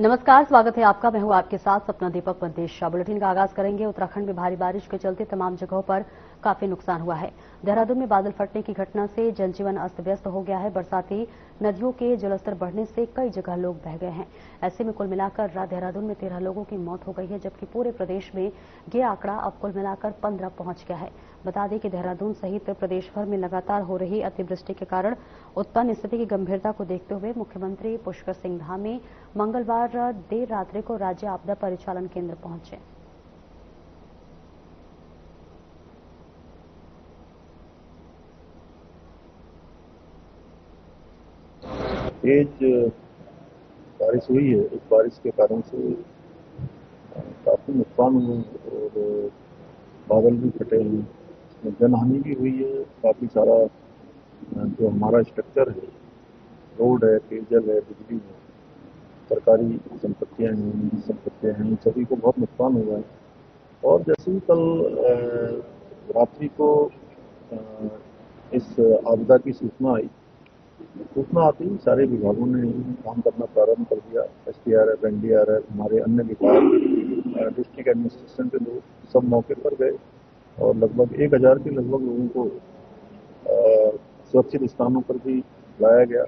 नमस्कार, स्वागत है आपका। मैं हूं आपके साथ सपना दीपक मंदेशा। बुलेटिन का आगाज करेंगे। उत्तराखंड में भारी बारिश के चलते तमाम जगहों पर काफी नुकसान हुआ है। देहरादून में बादल फटने की घटना से जनजीवन अस्त व्यस्त हो गया है। बरसाती नदियों के जलस्तर बढ़ने से कई जगह लोग बह गए हैं। ऐसे में कुल मिलाकर देहरादून में 13 लोगों की मौत हो गई है, जबकि पूरे प्रदेश में ये आंकड़ा अब कुल मिलाकर 15 पहुंच गया है। बता दें कि देहरादून सहित प्रदेश भर में लगातार हो रही अतिवृष्टि के कारण उत्पन्न स्थिति की गंभीरता को देखते हुए मुख्यमंत्री पुष्कर सिंह धामी मंगलवार देर रात्रि को राज्य आपदा परिचालन केंद्र पहुंचे। तेज बारिश हुई है। इस बारिश के कारण से काफी नुकसान हुआ और बादल भी फटे हैं, इसमें जनहानि भी हुई है। काफी सारा जो हमारा स्ट्रक्चर है, रोड है, पेयजल है, बिजली है, सरकारी संपत्तियां हैं, निजी संपत्तियां हैं, इन सभी को बहुत नुकसान हुआ है। और जैसे ही कल रात्रि को इस आपदा की सूचना आती ही सारे विभागों ने काम करना प्रारंभ कर दिया। SDRF, NDRF, हमारे अन्य विभाग, डिस्ट्रिक्ट एडमिनिस्ट्रेशन के लोग सब मौके पर गए और लगभग 1000 के लगभग लोगों को सुरक्षित स्थानों पर भी लाया गया।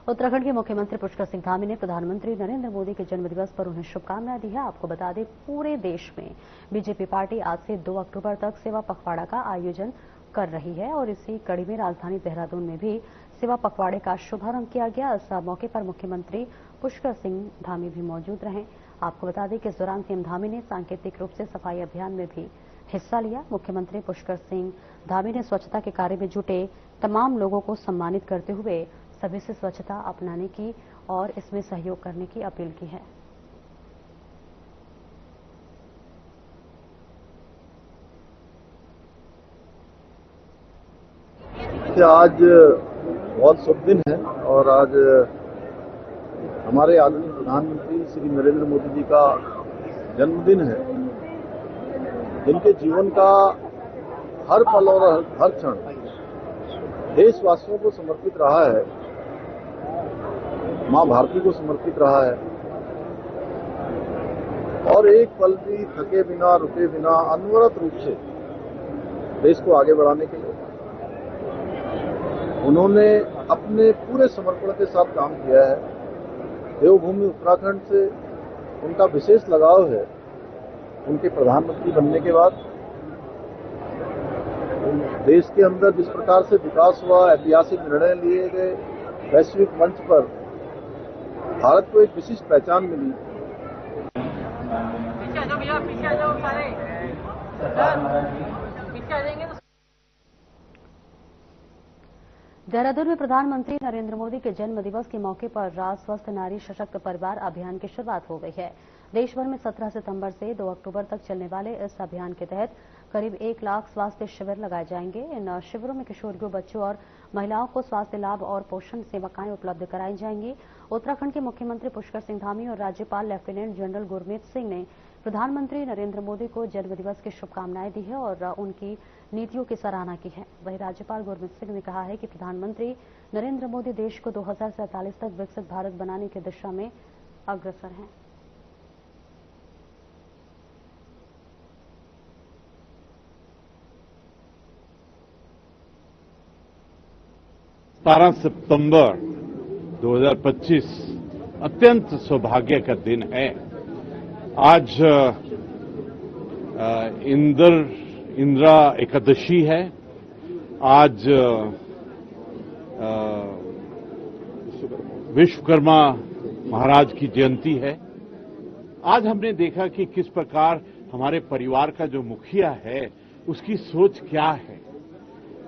उत्तराखंड के मुख्यमंत्री पुष्कर सिंह धामी ने प्रधानमंत्री नरेंद्र मोदी के जन्मदिवस पर उन्हें शुभकामनाएं दी है। आपको बता दें, पूरे देश में बीजेपी पार्टी आज से 2 अक्टूबर तक सेवा पखवाड़ा का आयोजन कर रही है और इसी कड़ी में राजधानी देहरादून में भी सेवा पखवाड़े का शुभारंभ किया गया। इस मौके पर मुख्यमंत्री पुष्कर सिंह धामी भी मौजूद रहे। आपको बता दें कि इस दौरान सीएम धामी ने सांकेतिक रूप से सफाई अभियान में भी हिस्सा लिया। मुख्यमंत्री पुष्कर सिंह धामी ने स्वच्छता के कार्य में जुटे तमाम लोगों को सम्मानित करते हुए सभी से स्वच्छता अपनाने की और इसमें सहयोग करने की अपील की है। आज बहुत शुभ दिन है और आज हमारे आदरणीय प्रधानमंत्री श्री नरेंद्र मोदी जी का जन्मदिन है, जिनके जीवन का हर पल और हर क्षण देशवासियों को समर्पित रहा है, मां भारती को समर्पित रहा है और एक पल भी थके बिना, रुके बिना अनवरत रूप से देश को आगे बढ़ाने के लिए उन्होंने अपने पूरे समर्पण के साथ काम किया है। देवभूमि उत्तराखंड से उनका विशेष लगाव है। उनके प्रधानमंत्री बनने के बाद देश के अंदर जिस प्रकार से विकास हुआ, ऐतिहासिक निर्णय लिए गए, वैश्विक मंच पर भारत को एक विशिष्ट पहचान मिली। पीछे आ जाओ भैया, पीछे आ जाओ सारे, पीछे आ जाएंगे तो। देहरादून में प्रधानमंत्री नरेंद्र मोदी के जन्म दिवस के मौके पर स्वस्थ नारी सशक्त परिवार अभियान की शुरुआत हो गई है। देश भर में 17 सितंबर से 2 अक्टूबर तक चलने वाले इस अभियान के तहत करीब 1 लाख स्वास्थ्य शिविर लगाए जाएंगे। इन शिविरों में किशोरियों, बच्चों और महिलाओं को स्वास्थ्य लाभ और पोषण सेवाएं उपलब्ध कराई जाएंगी। उत्तराखंड के मुख्यमंत्री पुष्कर सिंह धामी और राज्यपाल लेफ्टिनेंट जनरल गुरमीत सिंह ने प्रधानमंत्री नरेंद्र मोदी को जन्मदिवस की शुभकामनाएं दी है और उनकी नीतियों की सराहना की है। वहीं राज्यपाल गुरमीत सिंह ने कहा है कि प्रधानमंत्री नरेंद्र मोदी देश को 2047 तक विकसित भारत बनाने की दिशा में अग्रसर हैं। सितंबर 2025 अत्यंत सौभाग्य का दिन है। आज इंदिरा एकादशी है। आज विश्वकर्मा महाराज की जयंती है। आज हमने देखा कि किस प्रकार हमारे परिवार का जो मुखिया है उसकी सोच क्या है।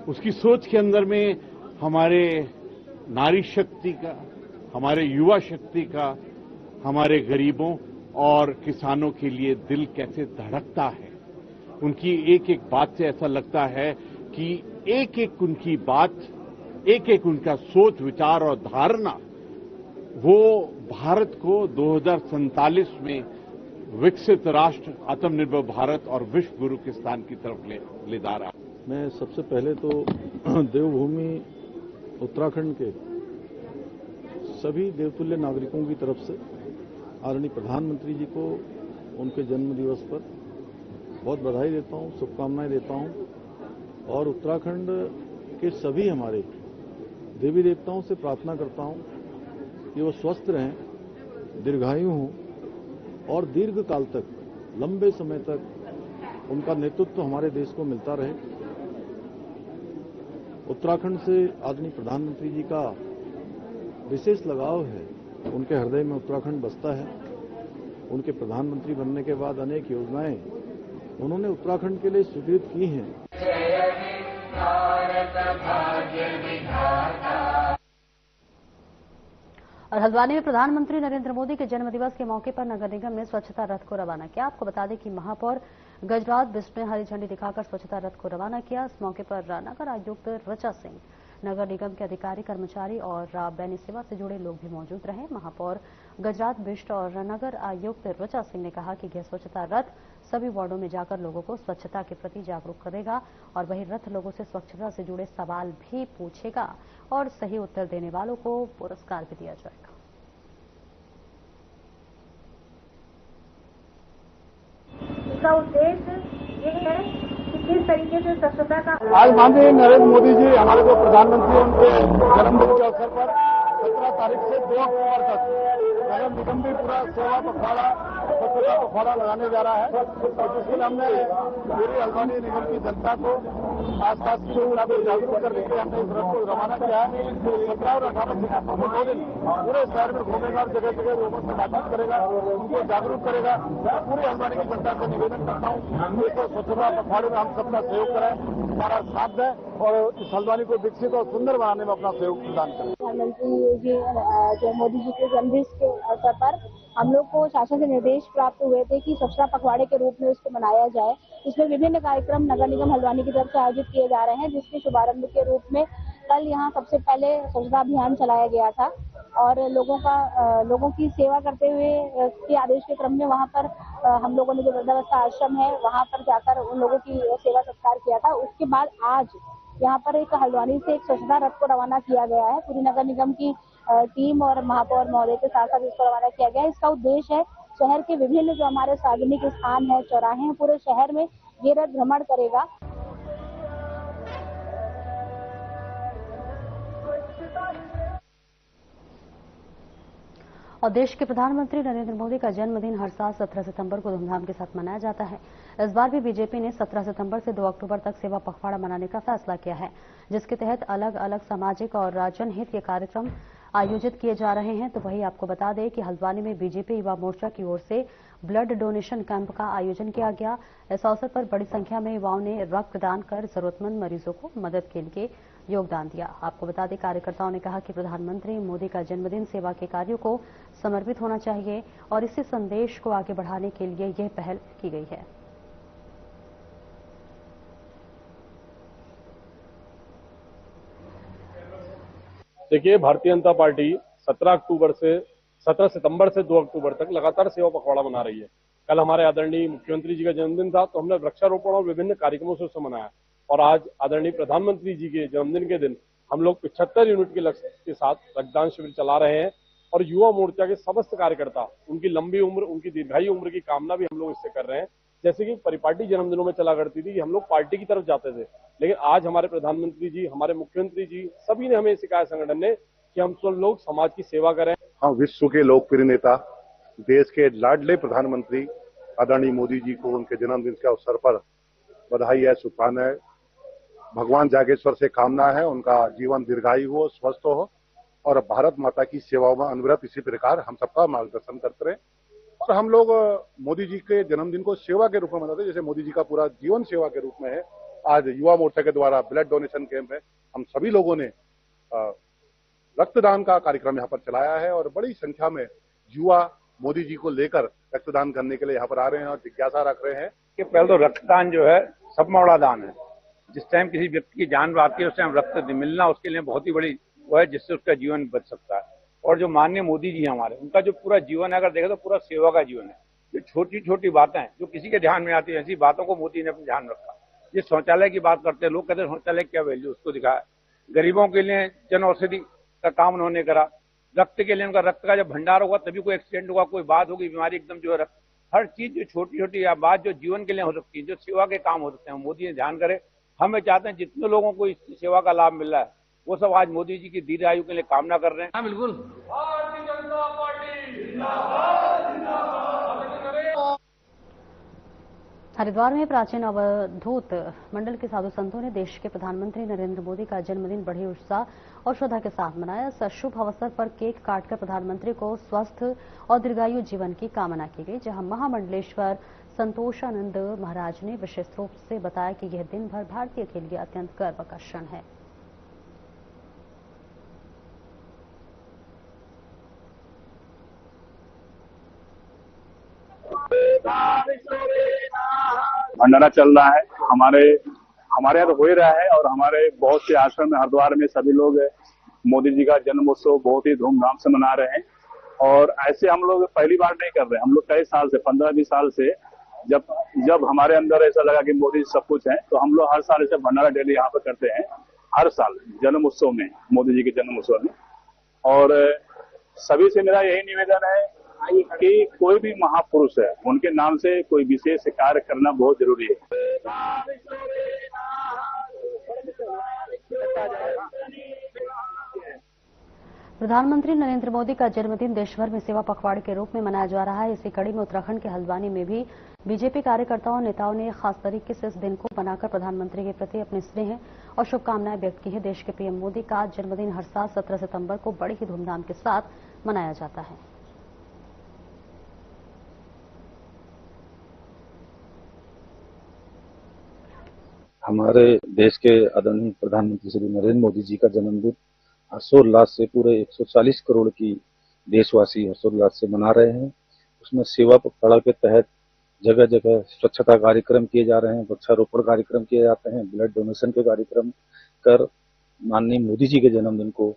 उसकी सोच के अंदर में हमारे नारी शक्ति का, हमारे युवा शक्ति का, हमारे गरीबों और किसानों के लिए दिल कैसे धड़कता है। उनकी एक एक बात से ऐसा लगता है कि एक एक उनकी बात, एक एक उनका सोच विचार और धारणा वो भारत को 2047 में विकसित राष्ट्र, आत्मनिर्भर भारत और विश्व गुरु के स्थान की तरफ ले जा रहा है। मैं सबसे पहले तो देवभूमि उत्तराखंड के सभी देवतुल्य नागरिकों की तरफ से आदरणीय प्रधानमंत्री जी को उनके जन्म दिवस पर बहुत बधाई देता हूं, शुभकामनाएं देता हूं और उत्तराखंड के सभी हमारे देवी देवताओं से प्रार्थना करता हूं कि वो स्वस्थ रहें, दीर्घायु हों और दीर्घ काल तक, लंबे समय तक उनका नेतृत्व हमारे देश को मिलता रहे। उत्तराखंड से आदरणीय प्रधानमंत्री जी का विशेष लगाव है, उनके हृदय में उत्तराखंड बसता है। उनके प्रधानमंत्री बनने के बाद अनेक योजनाएं उन्होंने उत्तराखंड के लिए स्वीकृत की हैं। और हल्द्वानी में प्रधानमंत्री नरेंद्र मोदी के जन्मदिवस के मौके पर नगर निगम ने स्वच्छता रथ को रवाना किया। आपको बता दें कि महापौर गजराज बिष्ट ने हरी झंडी दिखाकर स्वच्छता रथ को रवाना किया। इस मौके पर नगर आयुक्त ऋचा सिंह, नगर निगम के अधिकारी, कर्मचारी और दैनिक सेवा से जुड़े लोग भी मौजूद रहे। महापौर गजराज बिष्ट और नगर आयुक्त ऋचा सिंह ने कहा कि यह स्वच्छता रथ सभी वार्डों में जाकर लोगों को स्वच्छता के प्रति जागरूक करेगा और वही रथ लोगों से स्वच्छता से जुड़े सवाल भी पूछेगा और सही उत्तर देने वालों को पुरस्कार भी दिया जाएगा। इसका उद्देश्य ये है कि किस तरीके से स्वच्छता का आज माननीय नरेंद्र मोदी जी हमारे जो प्रधानमंत्री उनके जन्मदिन के अवसर पर 17 तारीख से 2 अक्टूबर तक नगर निगम भी पूरा सेवा पखवाड़ा, स्वच्छता पखवाड़ा लगाने जा रहा है और जिसके लिए हमने पूरी हल्द्वानी निगम की जनता को, आसपास की लोगों को जागरूक करने के लिए हमने इस रथ को रवाना किया है। 17 और 18 सितंबर 2 दिन पूरे शहर में घूमेगा और जगह जगह लोगों से बातचीत करेगा, उनको जागरूक करेगा। पूरी हल्द्वानी की जनता से निवेदन करता हूँ इसको स्वच्छता पखवाड़े में हम सबका सहयोग करें, हमारा साथ दें और इस हल्द्वानी को विकसित और सुंदर बनाने में अपना सहयोग प्रदान करें। प्रधानमंत्री जी जो मोदी जी के जन्मदिन के अवसर पर हम लोग को शासन से निर्देश प्राप्त हुए थे कि स्वच्छता पखवाड़े के रूप में इसको मनाया जाए। इसमें विभिन्न कार्यक्रम नगर निगम हल्द्वानी की तरफ से आयोजित किए जा रहे हैं, जिसके शुभारंभ के रूप में कल यहाँ सबसे पहले स्वच्छता अभियान चलाया गया था और लोगों की सेवा करते हुए के आदेश के क्रम में वहाँ पर हम लोगों ने जो वृद्धावस्था आश्रम है वहाँ पर जाकर उन लोगों की सेवा सत्कार किया था। उसके बाद आज यहाँ पर एक हल्द्वानी से एक स्वच्छता रथ को रवाना किया गया है। पूरी नगर निगम की टीम और महापौर महोदय के साथ साथ इसको रवाना किया गया है। इसका उद्देश्य है शहर के विभिन्न जो हमारे सार्वजनिक स्थान है, चौराहे हैं, पूरे शहर में ये रथ भ्रमण करेगा। और देश के प्रधानमंत्री नरेंद्र मोदी का जन्मदिन हर साल 17 सितंबर को धूमधाम के साथ मनाया जाता है। इस बार भी बीजेपी ने 17 सितंबर से 2 अक्टूबर तक सेवा पखवाड़ा मनाने का फैसला किया है, जिसके तहत अलग अलग सामाजिक और जनहित के कार्यक्रम आयोजित किए जा रहे हैं। तो वही आपको बता दें कि हल्द्वानी में बीजेपी युवा मोर्चा की ओर से ब्लड डोनेशन कैंप का आयोजन किया गया। इस अवसर पर बड़ी संख्या में युवाओं ने रक्तदान कर जरूरतमंद मरीजों को मदद के लिए योगदान दिया। आपको बता दें कार्यकर्ताओं ने कहा कि प्रधानमंत्री मोदी का जन्मदिन सेवा के कार्यों को समर्पित होना चाहिए और इसी संदेश को आगे बढ़ाने के लिए यह पहल की गई है। देखिए, भारतीय जनता पार्टी 17 सितंबर से 2 अक्टूबर तक लगातार सेवा पखवाड़ा मना रही है। कल हमारे आदरणीय मुख्यमंत्री जी का जन्मदिन था, तो हमने वृक्षारोपण और विभिन्न कार्यक्रमों से उसे मनाया और आज आदरणीय प्रधानमंत्री जी के जन्मदिन के दिन हम लोग 75 यूनिट के लक्ष्य के साथ रक्तदान शिविर चला रहे हैं और युवा मोर्चा के समस्त कार्यकर्ता उनकी लंबी उम्र, उनकी दीर्घायु उम्र की कामना भी हम लोग इससे कर रहे हैं। जैसे कि परिपाटी जन्मदिनों में चला करती थी कि हम लोग पार्टी की तरफ जाते थे, लेकिन आज हमारे प्रधानमंत्री जी, हमारे मुख्यमंत्री जी सभी ने हमें सिखाया संगठन ने कि हम सब लोग समाज की सेवा करें। हाँ, विश्व के लोकप्रिय नेता, देश के लाडले प्रधानमंत्री आदरणीय मोदी जी को उनके जन्मदिन के अवसर पर बधाई है, शुभकामनाएं। भगवान जागेश्वर से कामना है उनका जीवन दीर्घायु हो, स्वस्थ हो और भारत माता की सेवाओं में अनवरत इसी प्रकार हम सबका मार्गदर्शन करते रहे। और हम लोग मोदी जी के जन्मदिन को सेवा के रूप में मनाते हैं, जैसे मोदी जी का पूरा जीवन सेवा के रूप में है। आज युवा मोर्चा के द्वारा ब्लड डोनेशन कैंप है, हम सभी लोगों ने रक्तदान का कार्यक्रम यहाँ पर चलाया है और बड़ी संख्या में युवा मोदी जी को लेकर रक्तदान करने के लिए यहाँ पर आ रहे हैं और जिज्ञासा रख रहे हैं कि पहले तो रक्तदान जो है सबसे बड़ा दान है। जिस टाइम किसी व्यक्ति की जान आती है उस टाइम रक्त मिलना उसके लिए बहुत ही बड़ी वो है, जिससे उसका जीवन बच सकता है। और जो माननीय मोदी जी हमारे, उनका जो पूरा जीवन है अगर देखें तो पूरा सेवा का जीवन है। जो छोटी छोटी बातें जो किसी के ध्यान में आती है, ऐसी बातों को मोदी ने अपने ध्यान में रखा। ये शौचालय की बात करते हैं, लोग कहते हैं शौचालय क्या वैल्यू, उसको दिखाया। गरीबों के लिए जन औषधि का काम उन्होंने करा। रक्त के लिए उनका रक्त का जब भंडार होगा तभी कोई एक्सीडेंट होगा, कोई बात होगी, बीमारी एकदम जो है हर चीज जो छोटी छोटी बात जो जीवन के लिए हो सकती है, जो सेवा के काम हो सकते हैं, मोदी ने ध्यान करे। हम चाहते हैं जितने लोगों को इस सेवा का लाभ मिल रहा है वो सब आज मोदी जी की दीर्घ आयु के लिए कामना कर रहे हैं। हाँ बिल्कुल। भारतीय जनता पार्टी जिंदाबाद जिंदाबाद। हरिद्वार में प्राचीन अवधूत मंडल के साधु संतों ने देश के प्रधानमंत्री नरेंद्र मोदी का जन्मदिन बड़े उत्साह और श्रद्धा के साथ मनाया। इस शुभ अवसर पर केक काटकर प्रधानमंत्री को स्वस्थ और दीर्घायु जीवन की कामना की गई, जहां महामंडलेश्वर संतोषानंद महाराज ने विशेष रूप से बताया कि यह दिन भर भारतीय के लिए अत्यंत गर्व का क्षण है। भंडारा चल रहा है, हमारे यहाँ तो हो ही रहा है और हमारे बहुत से आश्रम में हरिद्वार में सभी लोग मोदी जी का जन्मोत्सव बहुत ही धूमधाम से मना रहे हैं। और ऐसे हम लोग पहली बार नहीं कर रहे, हम लोग कई साल से 15-20 साल से जब हमारे अंदर ऐसा लगा कि मोदी सब कुछ है तो हम लोग हर साल ऐसे भंडारा डेली यहाँ पे करते हैं, हर साल जन्मोत्सव में, मोदी जी के जन्मोत्सव में। और सभी से मेरा यही निवेदन है कि कोई भी महापुरुष है उनके नाम से कोई विशेष कार्य करना बहुत जरूरी है। प्रधानमंत्री नरेंद्र मोदी का जन्मदिन देशभर में सेवा पखवाड़े के रूप में मनाया जा रहा है। इसी कड़ी में उत्तराखंड के हल्द्वानी में भी बीजेपी कार्यकर्ताओं और नेताओं ने खास तरीके से इस दिन को मनाकर प्रधानमंत्री के प्रति अपने स्नेह और शुभकामनाएं व्यक्त की है। देश के पीएम मोदी का जन्मदिन हर साल 17 सितंबर को बड़ी ही धूमधाम के साथ मनाया जाता है। हमारे देश के आदरणीय प्रधानमंत्री श्री नरेंद्र मोदी जी का जन्मदिन हर्षोल्लास से पूरे 140 करोड़ की देशवासी हर्षोल्लास से मना रहे हैं। उसमें सेवा पखवाड़ा के तहत जगह जगह स्वच्छता कार्यक्रम किए जा रहे हैं, वृक्षारोपण कार्यक्रम किए जाते हैं, ब्लड डोनेशन के कार्यक्रम कर माननीय मोदी जी के जन्मदिन को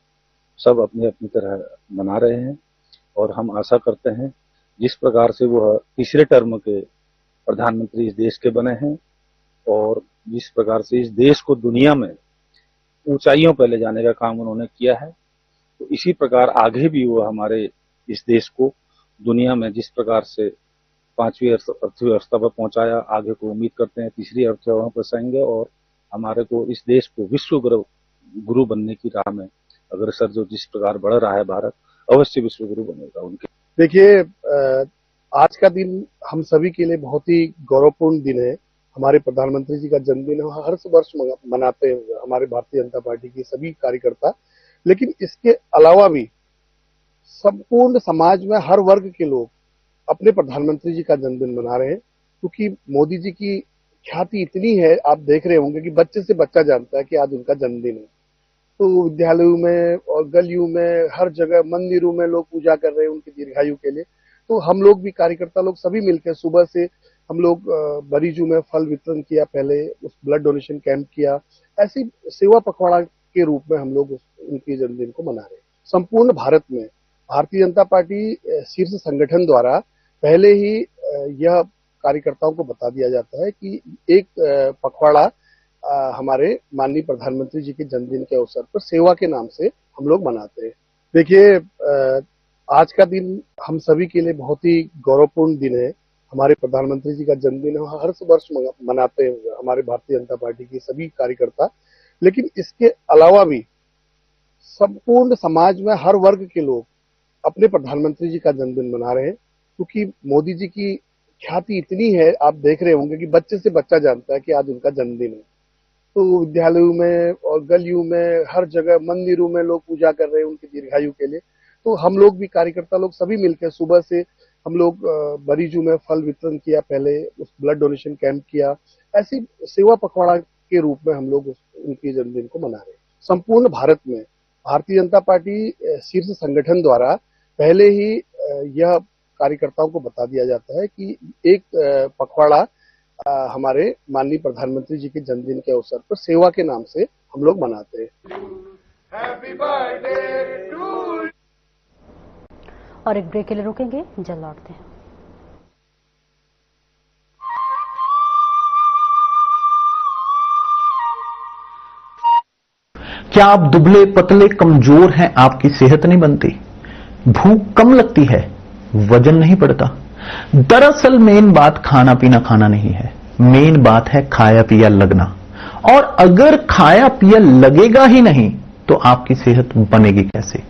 सब अपनी अपनी तरह मना रहे हैं। और हम आशा करते हैं जिस प्रकार से वह तीसरे टर्म के प्रधानमंत्री इस देश के बने हैं और जिस प्रकार से इस देश को दुनिया में ऊंचाइयों पर ले जाने का काम उन्होंने किया है, तो इसी प्रकार आगे भी वो हमारे इस देश को दुनिया में जिस प्रकार से 5वीं अर्थव्यवस्था पर पहुंचाया, आगे को उम्मीद करते हैं तीसरी अर्थव्यवस्था पर जाएंगे और हमारे को इस देश को विश्व गुरु बनने की राह में अग्रसर जो जिस प्रकार बढ़ रहा है भारत, अवश्य विश्व गुरु बनेगा उनके। देखिए, आज का दिन हम सभी के लिए बहुत ही गौरवपूर्ण दिन है। हमारे प्रधानमंत्री जी का जन्मदिन हर वर्ष मनाते हैं हमारे भारतीय जनता पार्टी के सभी कार्यकर्ता, लेकिन इसके अलावा भी संपूर्ण समाज में हर वर्ग के लोग अपने प्रधानमंत्री जी का जन्मदिन मना रहे हैं, क्योंकि मोदी जी की ख्याति इतनी है, आप देख रहे होंगे कि बच्चे से बच्चा जानता है कि आज उनका जन्मदिन है। तो विद्यालयों में और गलियों में हर जगह मंदिरों में लोग पूजा कर रहे हैं उनकी दीर्घायु के लिए। तो हम लोग भी कार्यकर्ता लोग सभी मिलकर सुबह से हम लोग मरीजों में फल वितरण किया, पहले उस ब्लड डोनेशन कैंप किया, ऐसी सेवा पखवाड़ा के रूप में हम लोग उनके जन्मदिन को मना रहे हैं। संपूर्ण भारत में भारतीय जनता पार्टी शीर्ष संगठन द्वारा पहले ही यह कार्यकर्ताओं को बता दिया जाता है कि एक पखवाड़ा हमारे माननीय प्रधानमंत्री जी के जन्मदिन के अवसर पर सेवा के नाम से हम लोग मनाते हैं। देखिए, आज का दिन हम सभी के लिए बहुत ही गौरवपूर्ण दिन है। हमारे प्रधानमंत्री जी का जन्मदिन हर वर्ष मनाते हैं हमारे भारतीय जनता पार्टी के सभी कार्यकर्ता, लेकिन इसके अलावा भी संपूर्ण समाज में हर वर्ग के लोग अपने प्रधानमंत्री जी का जन्मदिन मना रहे हैं, क्योंकि मोदी जी की ख्याति इतनी है, आप देख रहे होंगे कि बच्चे से बच्चा जानता है कि आज उनका जन्मदिन है। तो विद्यालयों में और गलियों में हर जगह मंदिरों में लोग पूजा कर रहे हैं उनकी दीर्घायु के लिए। तो हम लोग भी कार्यकर्ता लोग सभी मिलकर सुबह से हम लोग मरीजों में फल वितरण किया, पहले उस ब्लड डोनेशन कैंप किया, ऐसी सेवा पखवाड़ा के रूप में हम लोग उनके जन्मदिन को मना रहे हैं। संपूर्ण भारत में भारतीय जनता पार्टी शीर्ष संगठन द्वारा पहले ही यह कार्यकर्ताओं को बता दिया जाता है कि एक पखवाड़ा हमारे माननीय प्रधानमंत्री जी के जन्मदिन के अवसर पर सेवा के नाम से हम लोग मनाते हैं। Happy birthday to. और एक ब्रेक के लिए रुकेंगे, जल्द लौटते हैं। क्या आप दुबले पतले कमजोर हैं, आपकी सेहत नहीं बनती? भूख कम लगती है, वजन नहीं बढ़ता? दरअसल मेन बात खाना पीना खाना नहीं है, मेन बात है खाया पिया लगना। और अगर खाया पिया लगेगा ही नहीं तो आपकी सेहत बनेगी कैसे?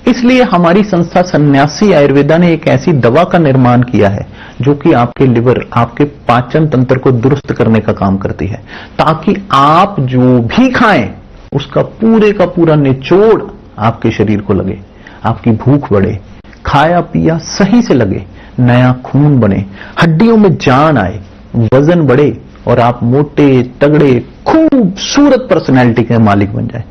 इसलिए हमारी संस्था सन्यासी आयुर्वेदा ने एक ऐसी दवा का निर्माण किया है जो कि आपके लिवर, आपके पाचन तंत्र को दुरुस्त करने का काम करती है, ताकि आप जो भी खाएं उसका पूरे का पूरा निचोड़ आपके शरीर को लगे, आपकी भूख बढ़े, खाया पिया सही से लगे, नया खून बने, हड्डियों में जान आए, वजन बढ़े और आप मोटे तगड़े खूबसूरत पर्सनैलिटी के मालिक बन जाए।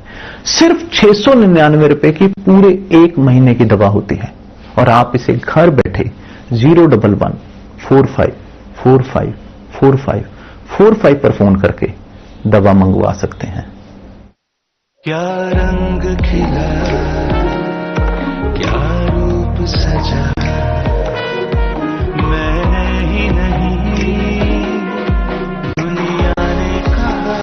सिर्फ 699 रुपए की पूरे 1 महीने की दवा होती है और आप इसे घर बैठे 011-45454545 पर फोन करके दवा मंगवा सकते हैं। क्या रंग खिला, क्या रूप सजा, मैंने ही नहीं दुनिया ने कहा।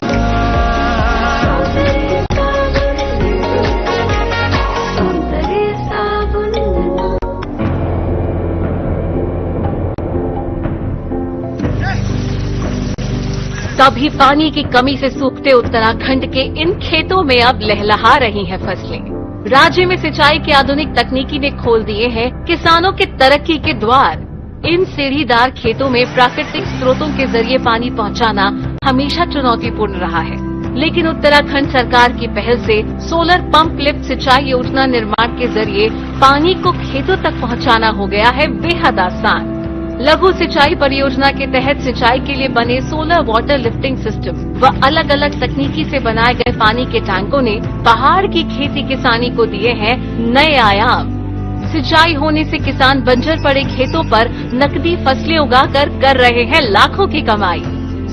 तभी पानी की कमी से सूखते उत्तराखंड के इन खेतों में अब लहलहा रही हैं फसलें। राज्य में सिंचाई की आधुनिक तकनीकी ने खोल दिए हैं किसानों के तरक्की के द्वार। इन सीढ़ीदार खेतों में प्राकृतिक स्रोतों के जरिए पानी पहुंचाना हमेशा चुनौतीपूर्ण रहा है, लेकिन उत्तराखंड सरकार की पहल से सोलर पंप लिफ्ट सिंचाई योजना निर्माण के जरिए पानी को खेतों तक पहुंचाना हो गया है बेहद आसान। लघु सिंचाई परियोजना के तहत सिंचाई के लिए बने सोलर वाटर लिफ्टिंग सिस्टम व अलग अलग तकनीकी से बनाए गए पानी के टैंकों ने पहाड़ की खेती किसानी को दिए हैं नए आयाम। सिंचाई होने से किसान बंजर पड़े खेतों पर नकदी फसलें उगाकर कर रहे हैं लाखों की कमाई।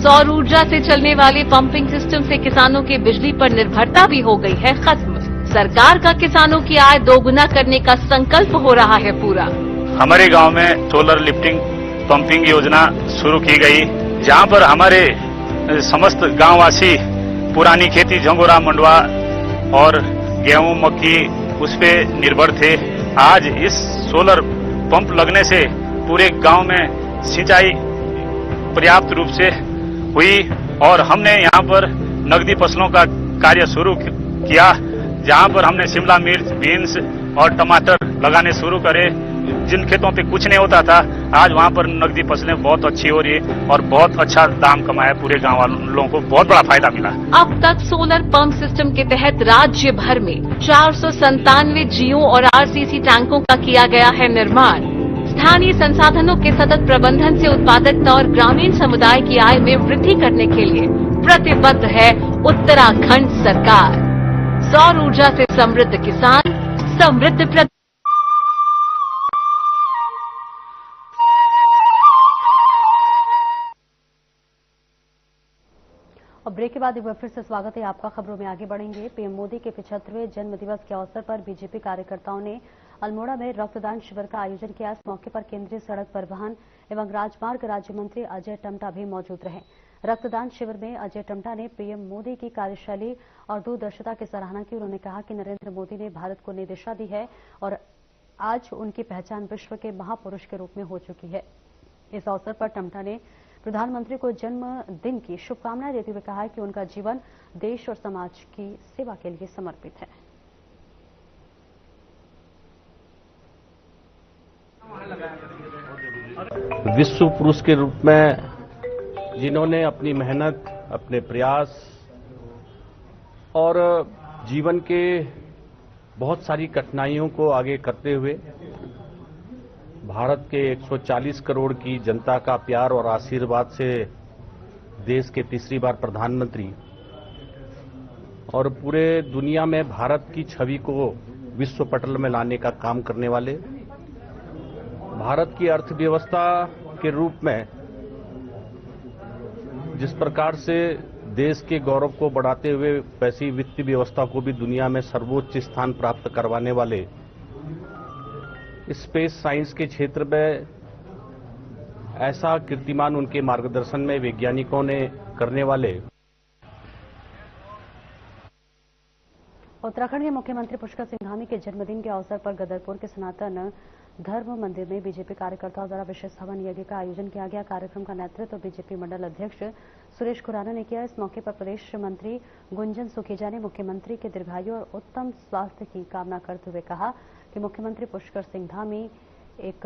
सौर ऊर्जा से चलने वाले पंपिंग सिस्टम से किसानों की बिजली पर निर्भरता भी हो गई है खत्म। सरकार का किसानों की आय दोगुना करने का संकल्प हो रहा है पूरा। हमारे गांव में सोलर लिफ्टिंग पंपिंग योजना शुरू की गई, जहां पर हमारे समस्त गांववासी पुरानी खेती झंगोरा मंडवा और गेहूं मक्की उस पे निर्भर थे। आज इस सोलर पंप लगने से पूरे गांव में सिंचाई पर्याप्त रूप से हुई और हमने यहां पर नकदी फसलों का कार्य शुरू किया, जहां पर हमने शिमला मिर्च, बीन्स और टमाटर लगाने शुरू करे। जिन खेतों पे कुछ नहीं होता था, आज वहां पर नकदी फसलें बहुत अच्छी हो रही है और बहुत अच्छा दाम कमाया, पूरे गांव वालों को बहुत बड़ा फायदा मिला। अब तक सोलर पंप सिस्टम के तहत राज्य भर में 497 जियो और आरसीसी टैंकों का किया गया है निर्माण। स्थानीय संसाधनों के सतत प्रबंधन से उत्पादकता और ग्रामीण समुदाय की आय में वृद्धि करने के लिए प्रतिबद्ध है उत्तराखंड सरकार। सौर ऊर्जा से समृद्ध किसान, समृद्ध और ब्रेक के बाद एक बार फिर से स्वागत है आपका। खबरों में आगे बढ़ेंगे। पीएम मोदी के 75वें जन्म दिवस के अवसर पर बीजेपी कार्यकर्ताओं ने अल्मोड़ा में रक्तदान शिविर का आयोजन किया। इस मौके पर केंद्रीय सड़क परिवहन एवं राजमार्ग राज्य मंत्री अजय टम्टा भी मौजूद रहे। रक्तदान शिविर में अजय टम्टा ने पीएम मोदी की कार्यशैली और दूरदर्शिता की सराहना की। उन्होंने कहा कि नरेंद्र मोदी ने भारत को नई दिशा दी है और आज उनकी पहचान विश्व के महापुरुष के रूप में हो चुकी है। इस अवसर पर टम्टा ने प्रधानमंत्री को जन्मदिन की शुभकामनाएं देते हुए कहा कि उनका जीवन देश और समाज की सेवा के लिए समर्पित है। विश्व पुरुष के रूप में जिन्होंने अपनी मेहनत, अपने प्रयास और जीवन के बहुत सारी कठिनाइयों को आगे करते हुए भारत के 140 करोड़ की जनता का प्यार और आशीर्वाद से देश के तीसरी बार प्रधानमंत्री और पूरे दुनिया में भारत की छवि को विश्व पटल में लाने का काम करने वाले, भारत की अर्थव्यवस्था के रूप में जिस प्रकार से देश के गौरव को बढ़ाते हुए वैसी वित्तीय व्यवस्था को भी दुनिया में सर्वोच्च स्थान प्राप्त करवाने वाले, स्पेस साइंस के क्षेत्र में ऐसा कीर्तिमान उनके मार्गदर्शन में वैज्ञानिकों ने करने वाले। उत्तराखंड के मुख्यमंत्री पुष्कर सिंह धामी के जन्मदिन के अवसर पर गदरपुर के सनातन धर्म मंदिर में बीजेपी कार्यकर्ताओं द्वारा विशेष हवन यज्ञ का आयोजन किया गया। कार्यक्रम का नेतृत्व बीजेपी मंडल अध्यक्ष सुरेश खुराना ने किया। इस मौके पर प्रदेश मंत्री गुंजन सुखेजा ने मुख्यमंत्री के दीर्घायु और उत्तम स्वास्थ्य की कामना करते हुए कहा कि मुख्यमंत्री पुष्कर सिंह धामी एक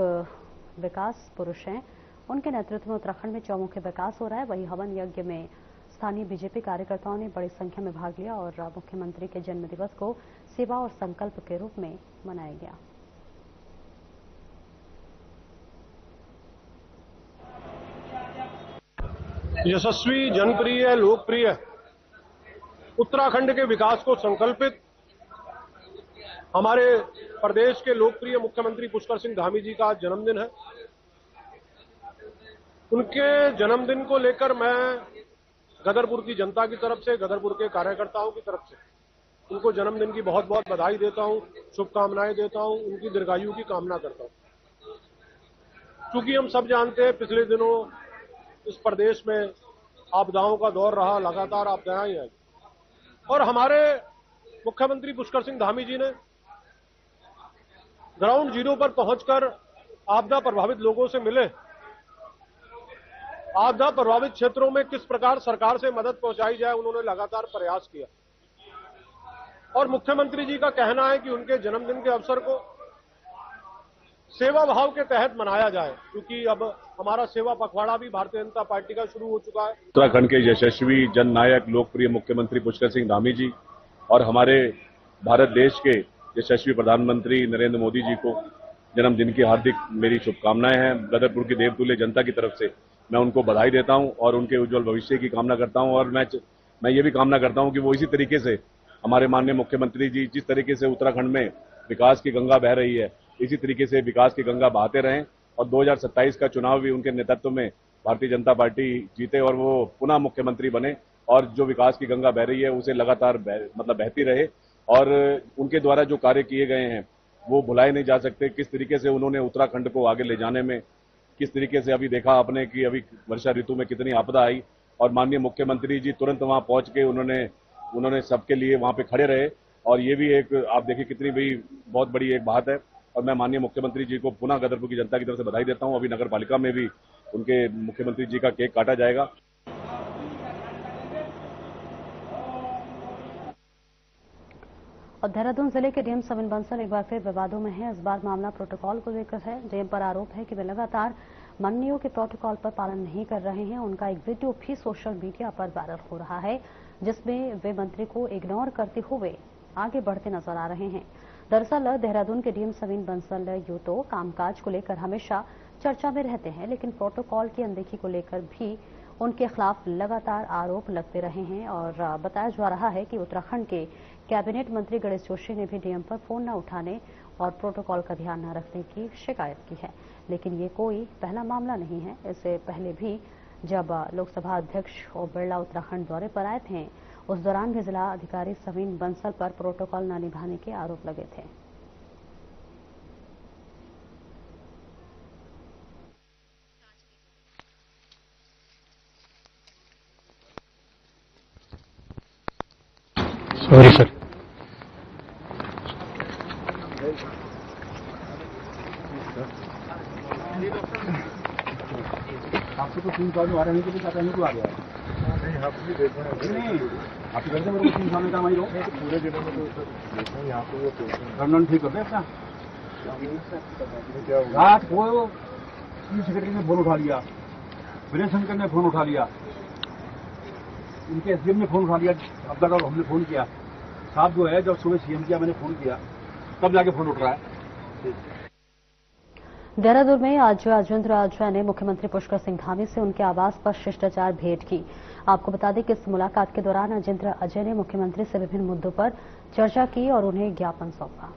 विकास पुरुष हैं। उनके नेतृत्व में उत्तराखंड में चौमुखी विकास हो रहा है। वहीं हवन यज्ञ में स्थानीय बीजेपी कार्यकर्ताओं ने बड़ी संख्या में भाग लिया और मुख्यमंत्री के जन्मदिवस को सेवा और संकल्प के रूप में मनाया गया। यशस्वी, जनप्रिय, लोकप्रिय उत्तराखंड के विकास को संकल्पित हमारे प्रदेश के लोकप्रिय मुख्यमंत्री पुष्कर सिंह धामी जी का जन्मदिन है। उनके जन्मदिन को लेकर मैं गदरपुर की जनता की तरफ से, गदरपुर के कार्यकर्ताओं की तरफ से उनको जन्मदिन की बहुत बहुत बधाई देता हूं, शुभकामनाएं देता हूं, उनकी दीर्घायु की कामना करता हूं। क्योंकि हम सब जानते हैं पिछले दिनों इस प्रदेश में आपदाओं का दौर रहा, लगातार आपदाएं आई और हमारे मुख्यमंत्री पुष्कर सिंह धामी जी ने ग्राउंड जीरो पर पहुंचकर आपदा प्रभावित लोगों से मिले, आपदा प्रभावित क्षेत्रों में किस प्रकार सरकार से मदद पहुंचाई जाए उन्होंने लगातार प्रयास किया। और मुख्यमंत्री जी का कहना है कि उनके जन्मदिन के अवसर को सेवा भाव के तहत मनाया जाए, क्योंकि अब हमारा सेवा पखवाड़ा भी भारतीय जनता पार्टी का शुरू हो चुका है। उत्तराखंड के यशस्वी जननायक लोकप्रिय मुख्यमंत्री पुष्कर सिंह धामी जी और हमारे भारत देश के यशस्वी प्रधानमंत्री नरेंद्र मोदी जी को जन्मदिन की हार्दिक मेरी शुभकामनाएं हैं। गदरपुर की देवतुल्य जनता की तरफ से मैं उनको बधाई देता हूं और उनके उज्जवल भविष्य की कामना करता हूं। और मैं ये भी कामना करता हूं कि वो इसी तरीके से हमारे माननीय मुख्यमंत्री जी जिस तरीके से उत्तराखंड में विकास की गंगा बह रही है, इसी तरीके से विकास की गंगा बहाते रहें और 2027 का चुनाव भी उनके नेतृत्व में भारतीय जनता पार्टी जीते और वो पुनः मुख्यमंत्री बने और जो विकास की गंगा बह रही है उसे लगातार बहती रहे। और उनके द्वारा जो कार्य किए गए हैं वो भुलाए नहीं जा सकते। किस तरीके से उन्होंने उत्तराखंड को आगे ले जाने में, किस तरीके से अभी देखा आपने कि अभी वर्षा ऋतु में कितनी आपदा आई और माननीय मुख्यमंत्री जी तुरंत वहां पहुंच के उन्होंने सबके लिए वहां पे खड़े रहे। और ये भी एक आप देखिए कितनी भी बहुत बड़ी एक बात है। और मैं माननीय मुख्यमंत्री जी को पुनः गदरपुर की जनता की तरफ से बधाई देता हूं। अभी नगर पालिका में भी उनके मुख्यमंत्री जी का केक काटा जाएगा। और देहरादून जिले के डीएम सविन बंसल एक बार फिर विवादों में है। इस बार मामला प्रोटोकॉल को लेकर है। डीएम पर आरोप है कि वे लगातार मंडियों के प्रोटोकॉल पर पालन नहीं कर रहे हैं। उनका एक वीडियो भी सोशल मीडिया पर वायरल हो रहा है जिसमें वे मंत्री को इग्नोर करते हुए आगे बढ़ते नजर आ रहे हैं। दरअसल देहरादून के डीएम सविन बंसल यूं तो कामकाज को लेकर हमेशा चर्चा में रहते हैं, लेकिन प्रोटोकॉल की अनदेखी को लेकर भी उनके खिलाफ लगातार आरोप लगते रहे हैं। और बताया जा रहा है कि उत्तराखंड के कैबिनेट मंत्री गणेश जोशी ने भी डीएम पर फोन न उठाने और प्रोटोकॉल का ध्यान न रखने की शिकायत की है। लेकिन ये कोई पहला मामला नहीं है। इससे पहले भी जब लोकसभा अध्यक्ष ओम बिरला उत्तराखंड दौरे पर आए थे उस दौरान भी जिला अधिकारी सविन बंसल पर प्रोटोकॉल न निभाने के आरोप लगे थे। Sorry sir. आपको तो 3 साल में आ रहे हैं कि नहीं आ गया है? नहीं, आप भी देखो नहीं, आप करते मेरे को 3 साल में काम आई रहो पूरे दिनों में तो यहाँ पे वो ठीक कर दे अपना। रात को चीफ सेक्रेटरी ने फोन उठा लिया, विनय शंकर ने फोन उठा लिया, उनके एसडीएम ने फोन उठा लिया, अब तक हमने फोन किया। साहब जो है जब सुबह सीएम किया मैंने फोन किया तब जाके फोन उठ रहा है। देहरादून में आज अजेंद्र राजा ने मुख्यमंत्री पुष्कर सिंह धामी से उनके आवास पर शिष्टाचार भेंट की। आपको बता दें कि इस मुलाकात के दौरान अजेंद्र अजय ने मुख्यमंत्री से विभिन्न मुद्दों पर चर्चा की और उन्हें ज्ञापन सौंपा।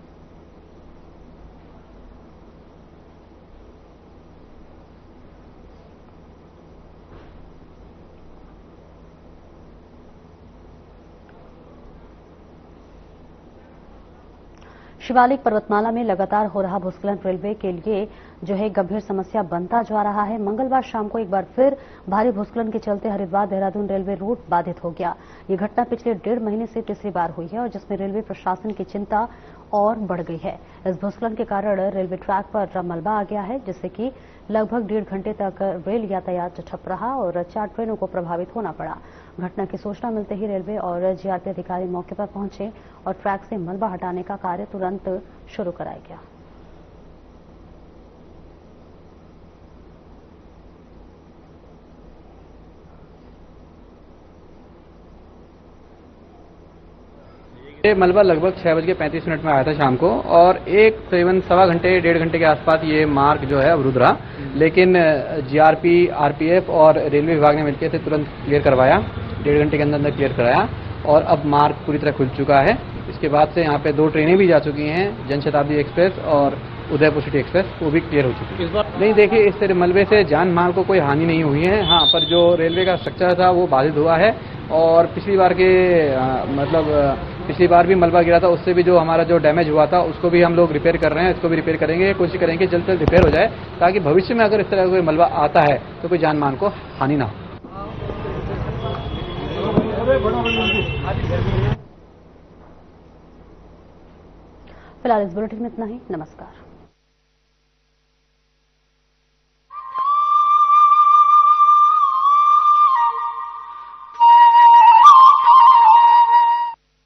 शिवालिक पर्वतमाला में लगातार हो रहा भूस्खलन रेलवे के लिए जो है गंभीर समस्या बनता जा रहा है। मंगलवार शाम को एक बार फिर भारी भूस्खलन के चलते हरिद्वार देहरादून रेलवे रूट बाधित हो गया। ये घटना पिछले 1.5 महीने से तीसरी बार हुई है और जिसमें रेलवे प्रशासन की चिंता और बढ़ गई है। इस भूस्खलन के कारण रेलवे ट्रैक पर मलबा आ गया है, जिससे कि लगभग 1.5 घंटे तक रेल यातायात ठप रहा और 4 ट्रेनों को प्रभावित होना पड़ा। घटना की सूचना मिलते ही रेलवे और जीआरपी अधिकारी मौके पर पहुंचे और ट्रैक से मलबा हटाने का कार्य तुरंत शुरू कराया गया। ये मलबा लगभग 6:35 में आया था शाम को और करीबन 1.25 घंटे 1.5 घंटे के आसपास ये मार्ग जो है अवरुद्ध रहा, लेकिन जीआरपी, आरपीएफ और रेलवे विभाग ने मिलकर इसे तुरंत क्लियर करवाया। 1.5 घंटे के अंदर क्लियर कराया और अब मार्ग पूरी तरह खुल चुका है। इसके बाद से यहाँ पे 2 ट्रेनें भी जा चुकी हैं, जनशताब्दी एक्सप्रेस और उदयपुर सिटी एक्सप्रेस, वो भी क्लियर हो चुकी है। नहीं, देखिए, इस तरह मलबे से जान माल को कोई हानि नहीं हुई है। हाँ, पर जो रेलवे का स्ट्रक्चर था वो बाधित हुआ है और पिछली बार भी मलबा गिरा था, उससे भी जो हमारा जो डैमेज हुआ था उसको भी हम लोग रिपेयर कर रहे हैं। इसको भी रिपेयर करेंगे, कोशिश करेंगे जल्द से जल्द रिपेयर हो जाए, ताकि भविष्य में अगर इस तरह का कोई मलबा आता है तो कोई जान माल को हानि ना हो। फिलहाल इस बुलेटिन में इतना ही। नमस्कार।